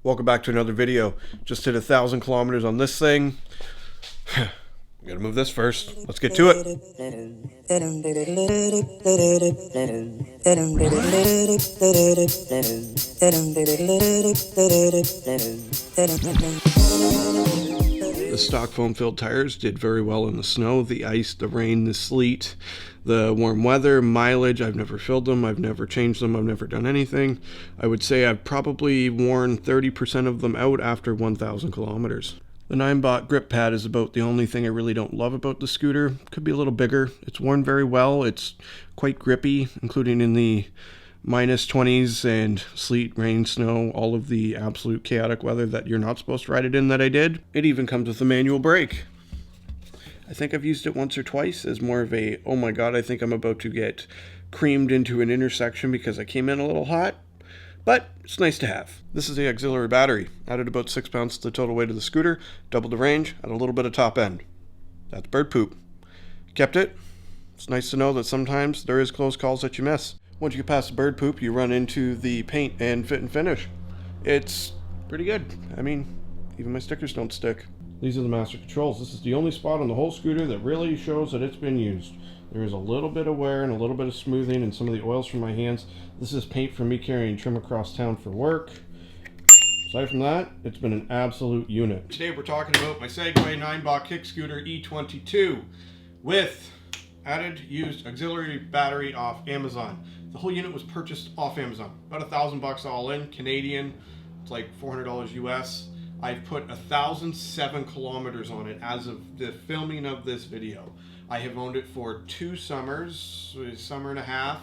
Welcome back to another video. Just hit 1,000 kilometers on this thing. I'm gonna move this first. Let's get to it. The stock foam-filled tires did very well in the snow, the ice, the rain, the sleet, the warm weather, mileage. I've never filled them, I've never changed them, I've never done anything. I would say I've probably worn 30% of them out after 1,000 kilometers. The 9-bot grip pad is about the only thing I really don't love about the scooter. Could be a little bigger. It's worn very well. It's quite grippy, including in the minus 20s and sleet, rain, snow, all of the absolute chaotic weather that you're not supposed to ride it in that I did. It even comes with a manual brake. I think I've used it once or twice as more of a, oh my god, I think I'm about to get creamed into an intersection because I came in a little hot. But it's nice to have. This is the auxiliary battery. Added about 6 pounds to the total weight of the scooter, doubled the range, had a little bit of top end. That's bird poop. Kept it. It's nice to know that sometimes there is close calls that you miss. Once you get past the bird poop, you run into the paint and fit and finish. It's pretty good. I mean, even my stickers don't stick. These are the master controls. This is the only spot on the whole scooter that really shows that it's been used. There is a little bit of wear and a little bit of smoothing and some of the oils from my hands. This is paint from me carrying trim across town for work. Aside from that, it's been an absolute unit. Today we're talking about my Segway 9-bot kick scooter E22 with added used auxiliary battery off Amazon. The whole unit was purchased off Amazon. About $1,000 all in, Canadian. It's like $400 US. I've put 1,007 kilometers on it as of the filming of this video. I have owned it for 2 summers, a summer and a half,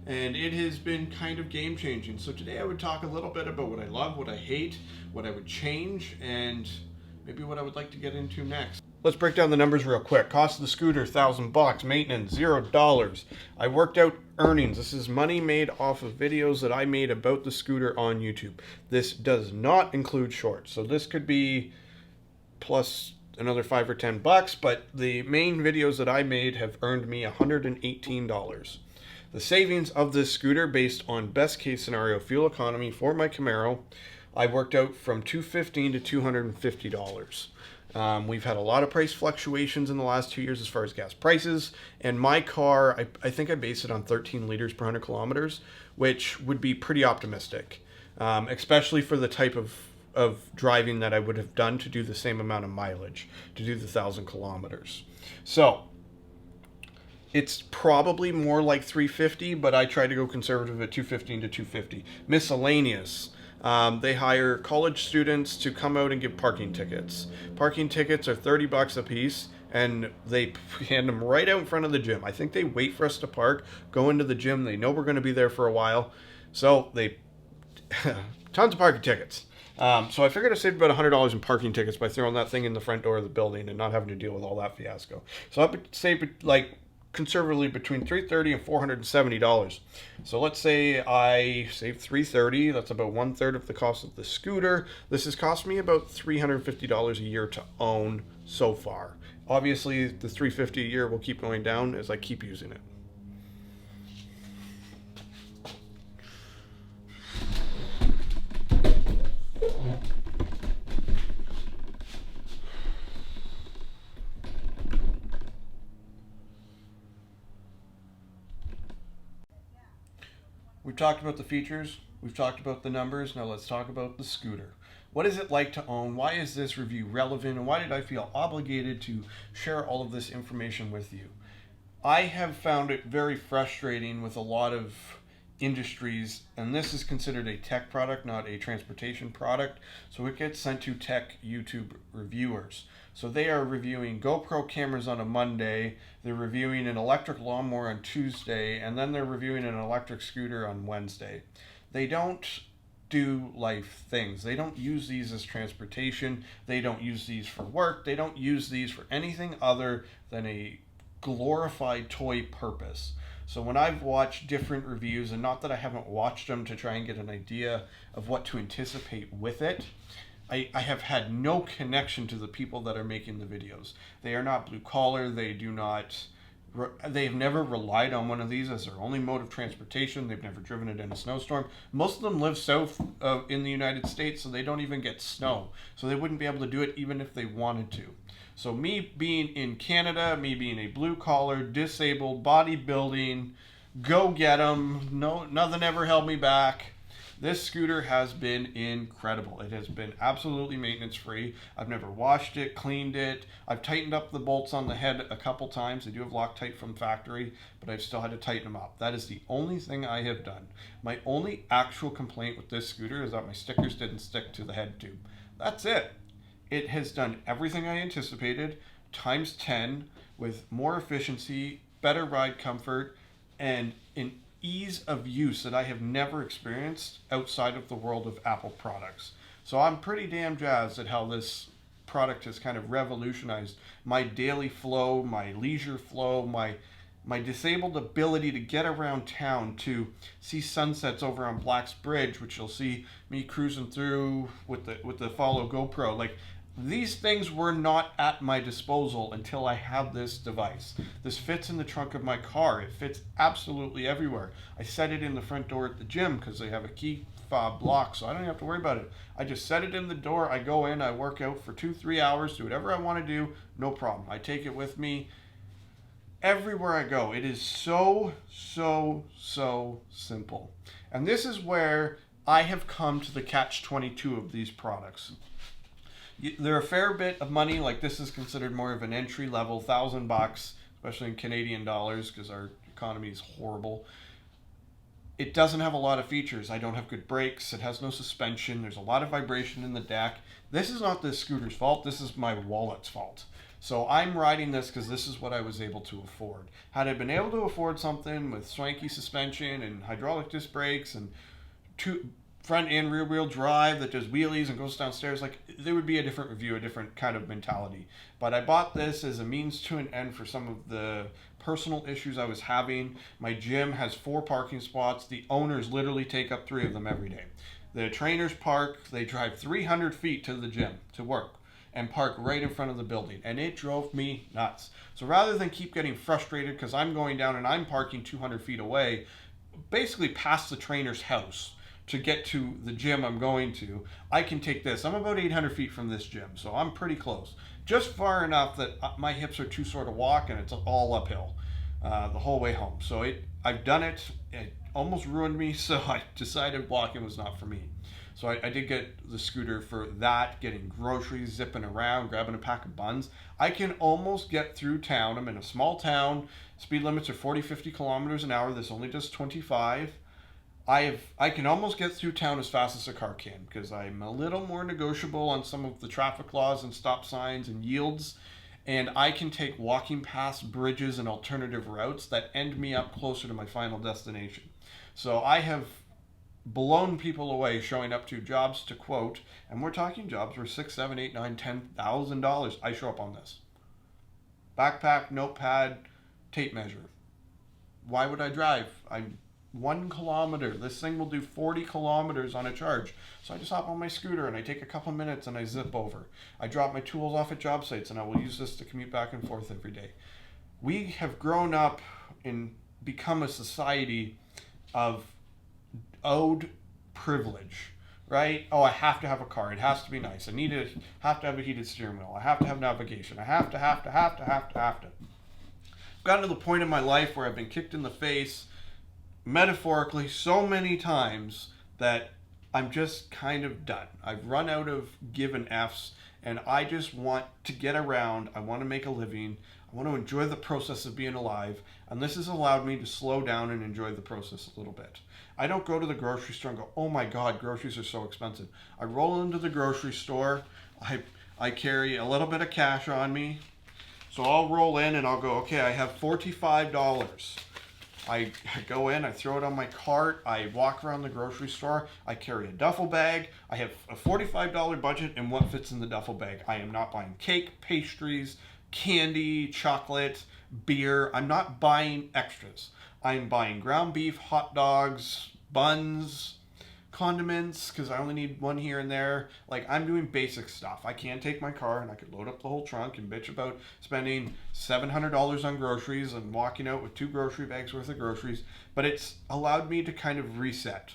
and it has been kind of game changing. So today I would talk a little bit about what I love, what I hate, what I would change, and maybe what I would like to get into next. Let's break down the numbers real quick. Cost of the scooter, $1,000. Maintenance, $0. I worked out earnings. This is money made off of videos that I made about the scooter on YouTube. This does not include shorts. So this could be plus another $5 or $10, but the main videos that I made have earned me $118. The savings of this scooter, based on best case scenario fuel economy for my Camaro, I worked out from $215 to $250. We've had a lot of price fluctuations in the last 2 years as far as gas prices, and my car, I think I base it on 13 liters per 100 kilometers, which would be pretty optimistic, especially for the type of driving that I would have done to do the same amount of mileage, to do the 1,000 kilometers. So it's probably more like 350, but I try to go conservative at 215 to 250. Miscellaneous. They hire college students to come out and give parking tickets. Parking tickets are $30 a piece, and they hand them right out in front of the gym. I think they wait for us to park, go into the gym. They know we're going to be there for a while, so they tons of parking tickets. So I figured I saved about $100 in parking tickets by throwing that thing in the front door of the building and not having to deal with all that fiasco. So I would save like conservatively between $330 and $470. So let's say I save $330. That's about 1/3 of the cost of the scooter. This has cost me about $350 a year to own so far. Obviously, the $350 a year will keep going down as I keep using it. We've talked about the features, we've talked about the numbers, now let's talk about the scooter. What is it like to own? Why is this review relevant? And why did I feel obligated to share all of this information with you? I have found it very frustrating with a lot of industries, and this is considered a tech product, not a transportation product, so it gets sent to tech YouTube reviewers. So they are reviewing GoPro cameras on a Monday, they're reviewing an electric lawnmower on Tuesday, and then they're reviewing an electric scooter on Wednesday. They don't do life things. They don't use these as transportation, they don't use these for work, they don't use these for anything other than a glorified toy purpose. So when I've watched different reviews, and not that I haven't watched them to try and get an idea of what to anticipate with it, I have had no connection to the people that are making the videos. They are not blue collar, they do not they've never relied on one of these as their only mode of transportation. They've never driven it in a snowstorm. Most of them live south in the United States, so they don't even get snow. So they wouldn't be able to do it even if they wanted to. So me being in Canada, me being a blue collar, disabled, bodybuilding, go get 'em. No, nothing ever held me back. This scooter has been incredible. It has been absolutely maintenance free. I've never washed it, cleaned it. I've tightened up the bolts on the head a couple times. They do have Loctite from factory, but I've still had to tighten them up. That is the only thing I have done. My only actual complaint with this scooter is that my stickers didn't stick to the head tube. That's it. It has done everything I anticipated, times 10, with more efficiency, better ride comfort, and an ease of use that I have never experienced outside of the world of Apple products. So I'm pretty damn jazzed at how this product has kind of revolutionized my daily flow, my leisure flow, my disabled ability to get around town, to see sunsets over on Black's Bridge, which you'll see me cruising through with the Follow GoPro. Like, these things were not at my disposal until I have this device. This fits in the trunk of my car. It fits absolutely everywhere. I set it in the front door at the gym because they have a key fob lock, so I don't have to worry about it. I just set it in the door. I go in, I work out for 2-3 hours, do whatever I want to do, no problem. I take it with me everywhere I go. It is so simple. And this is where I have come to the catch-22 of these products. They're a fair bit of money. Like, this is considered more of an entry level, $1,000, especially in Canadian dollars, because our economy is horrible. It doesn't have a lot of features. I don't have good brakes. It has no suspension. There's a lot of vibration in the deck. This is not this scooter's fault. This is my wallet's fault. So I'm riding this because this is what I was able to afford. Had I been able to afford something with swanky suspension and hydraulic disc brakes and two front and rear wheel drive that does wheelies and goes downstairs, like, there would be a different review, a different kind of mentality. But I bought this as a means to an end for some of the personal issues I was having. My gym has 4 parking spots. The owners literally take up 3 of them every day. The trainers park, they drive 300 feet to the gym to work and park right in front of the building, and it drove me nuts. So rather than keep getting frustrated because I'm going down and I'm parking 200 feet away, basically past the trainer's house, to get to the gym I'm going to, I can take this. I'm about 800 feet from this gym, so I'm pretty close. Just far enough that my hips are too sore to walk, and it's all uphill the whole way home. So I've done it. It almost ruined me, so I decided walking was not for me. So I did get the scooter for that, getting groceries, zipping around, grabbing a pack of buns. I can almost get through town. I'm in a small town. Speed limits are 40-50 kilometers an hour. This only does 25. I can almost get through town as fast as a car can because I'm a little more negotiable on some of the traffic laws and stop signs and yields, and I can take walking past bridges and alternative routes that end me up closer to my final destination. So I have blown people away showing up to jobs, to quote, and we're talking jobs for $6, $7, $8, $9, $10,000. I show up on this. Backpack, notepad, tape measure. Why would I drive? I'm 1 kilometer. This thing will do 40 kilometers on a charge. So I just hop on my scooter and I take a couple minutes and I zip over. I drop my tools off at job sites and I will use this to commute back and forth every day. We have grown up and become a society of owed privilege, right? Oh, I have to have a car. It has to be nice. Have to have a heated steering wheel. I have to have navigation. I have to. I've gotten to the point in my life where I've been kicked in the face, metaphorically, so many times that I'm just kind of done. I've run out of given F's, and I just want to get around. I want to make a living. I want to enjoy the process of being alive, and this has allowed me to slow down and enjoy the process a little bit. I don't go to the grocery store and go, oh my God, groceries are so expensive. I roll into the grocery store. I carry a little bit of cash on me. So I'll roll in and I'll go, okay, I have $45. I go in, I throw it on my cart, I walk around the grocery store, I carry a duffel bag, I have a $45 budget and what fits in the duffel bag. I am not buying cake, pastries, candy, chocolate, beer. I'm not buying extras. I'm buying ground beef, hot dogs, buns, condiments because I only need one here and there. Like, I'm doing basic stuff. I can take my car and I could load up the whole trunk and bitch about spending $700 on groceries and walking out with 2 grocery bags worth of groceries. But it's allowed me to kind of reset,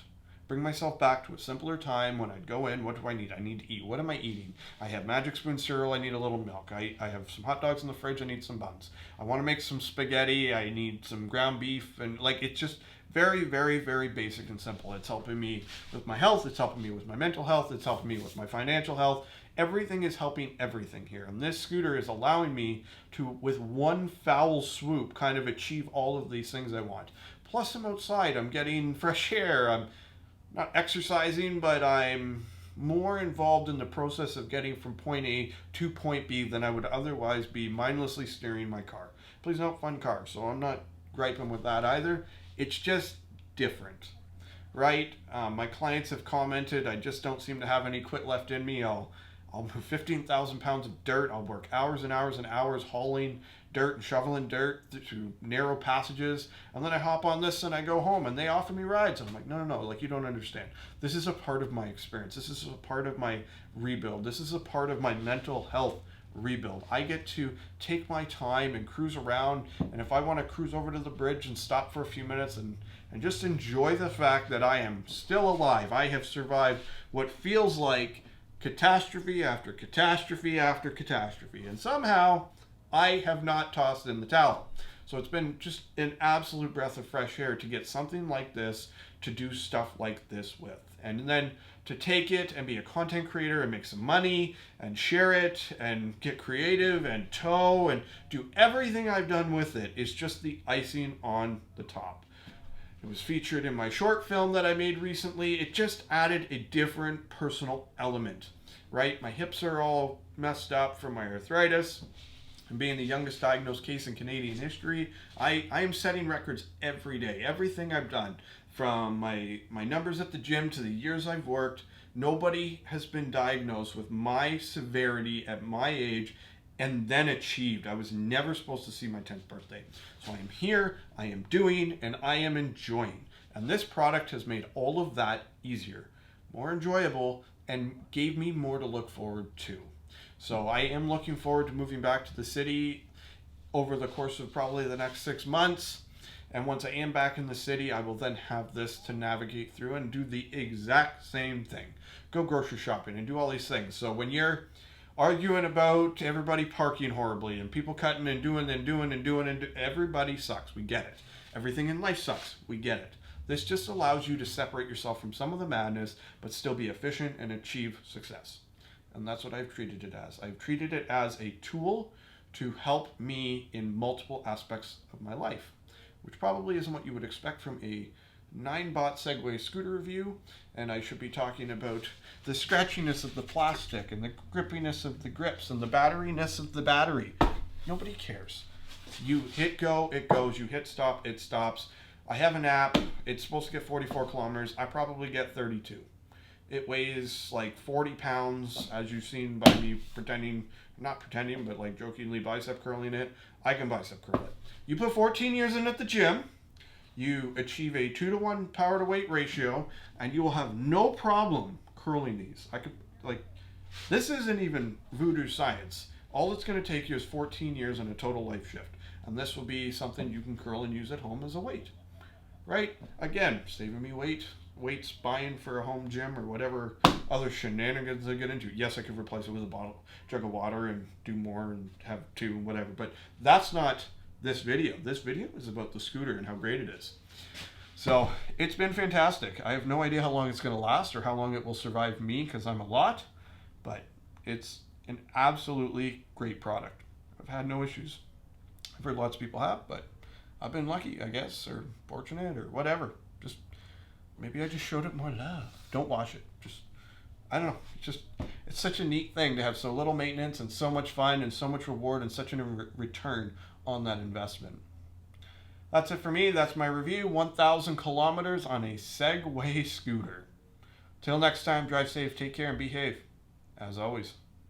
bring myself back to a simpler time when I'd go in. What do I need? I need to eat. What am I eating? I have Magic Spoon cereal. I need a little milk. I have some hot dogs in the fridge. I need some buns. I want to make some spaghetti. I need some ground beef. And like, it's just very, very, very basic and simple. It's helping me with my health. It's helping me with my mental health. It's helping me with my financial health. Everything is helping everything here. And this scooter is allowing me to, with one foul swoop, kind of achieve all of these things I want. Plus, I'm outside. I'm getting fresh air. I'm not exercising, but I'm more involved in the process of getting from point A to point B than I would otherwise be mindlessly steering my car. Please note, fun car, so I'm not griping with that either. It's just different, right? My clients have commented, I just don't seem to have any quit left in me. I'll move 15,000 pounds of dirt. I'll work hours and hours and hours hauling dirt and shoveling dirt through narrow passages. And then I hop on this and I go home and they offer me rides. And I'm like, no, like, you don't understand. This is a part of my experience. This is a part of my rebuild. This is a part of my mental health rebuild. I get to take my time and cruise around. And if I want to cruise over to the bridge and stop for a few minutes and just enjoy the fact that I am still alive. I have survived what feels like catastrophe after catastrophe after catastrophe, and somehow I have not tossed in the towel. So it's been just an absolute breath of fresh air to get something like this to do stuff like this with, and then to take it and be a content creator and make some money and share it and get creative and tow and do everything I've done with it is just the icing on the top. It was featured in my short film that I made recently. It just added a different personal element, right? My hips are all messed up from my arthritis. And being the youngest diagnosed case in Canadian history, I am setting records every day. Everything I've done, from my numbers at the gym to the years I've worked, nobody has been diagnosed with my severity at my age and then achieved. I was never supposed to see my 10th birthday. So I am here, I am doing, and I am enjoying. And this product has made all of that easier, more enjoyable, and gave me more to look forward to. So I am looking forward to moving back to the city over the course of probably the next 6 months. And once I am back in the city, I will then have this to navigate through and do the exact same thing. Go grocery shopping and do all these things. So when you're arguing about everybody parking horribly and people cutting and doing everybody sucks. We get it. Everything in life sucks. We get it. This just allows you to separate yourself from some of the madness, but still be efficient and achieve success. And that's what I've treated it as. I've treated it as a tool to help me in multiple aspects of my life, which probably isn't what you would expect from a 9-bot Segway scooter review. And I should be talking about the scratchiness of the plastic and the grippiness of the grips and the batteriness of the battery. Nobody cares. You hit go, it goes. You hit stop, it stops. I have an app. It's supposed to get 44 kilometers. I probably get 32. It weighs like 40 pounds, as you've seen by me not pretending, but like jokingly bicep curling it. I can bicep curl it. You put 14 years in at the gym, you achieve a 2-to-1 power to weight ratio, and you will have no problem curling these. This isn't even voodoo science. All it's going to take you is 14 years and a total life shift. And this will be something you can curl and use at home as a weight. Right? Again, saving me weights buying for a home gym or whatever other shenanigans I get into. Yes, I could replace it with a jug of water and do more and have 2, whatever. But that's not this video. This video is about the scooter and how great it is. So it's been fantastic. I have no idea how long it's going to last or how long it will survive me because I'm a lot, but it's an absolutely great product. I've had no issues. I've heard lots of people have, but I've been lucky, I guess, or fortunate or whatever. Maybe I just showed it more love. Don't wash it. I don't know. It's such a neat thing to have so little maintenance and so much fun and so much reward and such a return on that investment. That's it for me. That's my review. 1,000 kilometers on a Segway scooter. Till next time, drive safe, take care, and behave. As always.